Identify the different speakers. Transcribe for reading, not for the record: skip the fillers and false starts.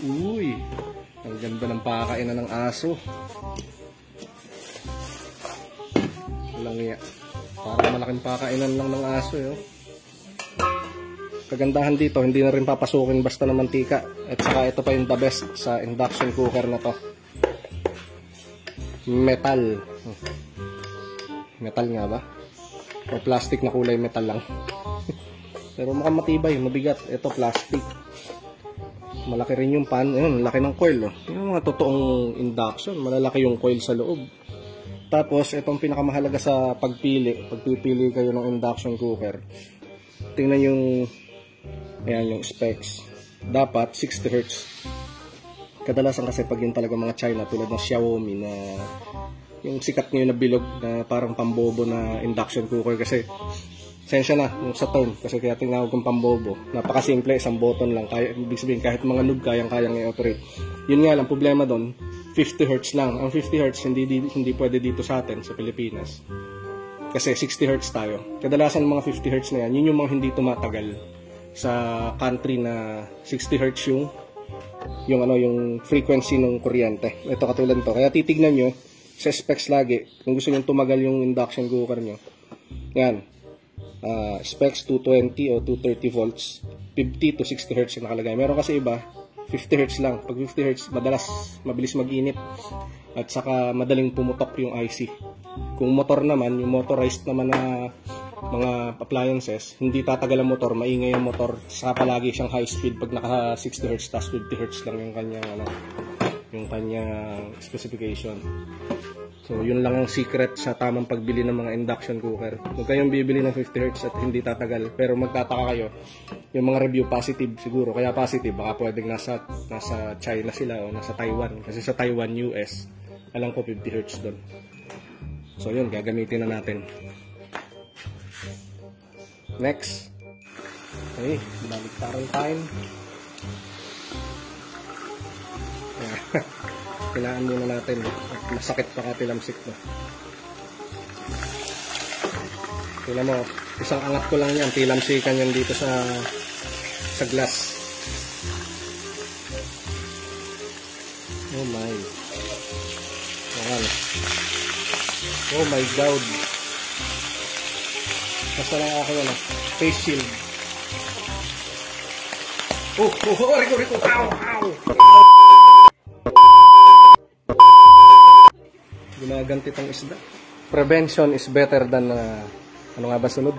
Speaker 1: Uy, ang ganda ng pakainan ng aso. Walang iya. Parang malaking pakainan lang ng aso eh. Kagandahan dito, hindi na rin papasukin basta ng mantika. At saka ito pa yung the best sa induction cooker na to. Metal. Metal nga ba? O plastic na kulay metal lang. Pero mukhang matibay, mabigat. Ito plastic. Malaki rin yung pan. Ayun, laki ng coil. Oh. Yung mga totoong induction, malalaki yung coil sa loob. Tapos, itong pinakamahalaga sa pagpili. Pagpipili kayo ng induction cooker. Tingnan yung, ayan, yung specs. Dapat 60 Hz. Kadalasan kasi pag yun talaga mga China, tulad ng Xiaomi na yung sikat nyo na bilog na parang pambobo na induction cooker kasi sensya na yung sa term kasi kaya tinawag kong pambobo. Napakasimple, isang button lang. Kaya, ibig sabihin, kahit mga noob kayang-kayang i-operate. Yun nga lang, problema doon, 50 Hz lang. Ang 50 Hz hindi pwede dito sa atin, sa Pilipinas. Kasi 60 Hz tayo. Kadalasan ng mga 50 Hz na yan, yun yung mga hindi tumatagal sa country na 60 Hz yung frequency ng kuryente. Ito katulad to. Kaya titignan nyo, sa specs lagi, kung gusto nyo tumagal yung induction cooker nyo. Yan. Specs 220 o 230 volts, 50 to 60 Hz yung nakalagay. Meron kasi iba, 50 Hz lang. Pag 50 Hz, mabilis mag-init. At saka madaling pumutok yung IC. Kung motor naman, yung motorized naman na mga appliances, hindi tatagal ang motor, maingay ang motor, saka palagi siyang high speed pag naka 60 Hz, tapos 50 Hz lang yung kanyang specification. So, yun lang ang secret sa tamang pagbili ng mga induction cooker. Huwag kayong bibili ng 50 Hz at hindi tatagal. Pero magtataka kayo, yung mga review positive siguro. Kaya positive, baka pwedeng nasa China sila o nasa Taiwan. Kasi sa Taiwan, US, alam ko 50 Hz doon. So, yun, gagamitin na natin. Next. Okay, baliktaran time. Kailangan muna natin. Masakit pa ka tilamsik mo. Tingnan mo, isang angat ko lang yan. Tilamsikan yan dito sa glass. Oh my. Ayan. Oh my God. Basta lang ako yan. Face shield. Riko. Ow! Ginaganti tong isda. Prevention is better than ano nga ba sunod?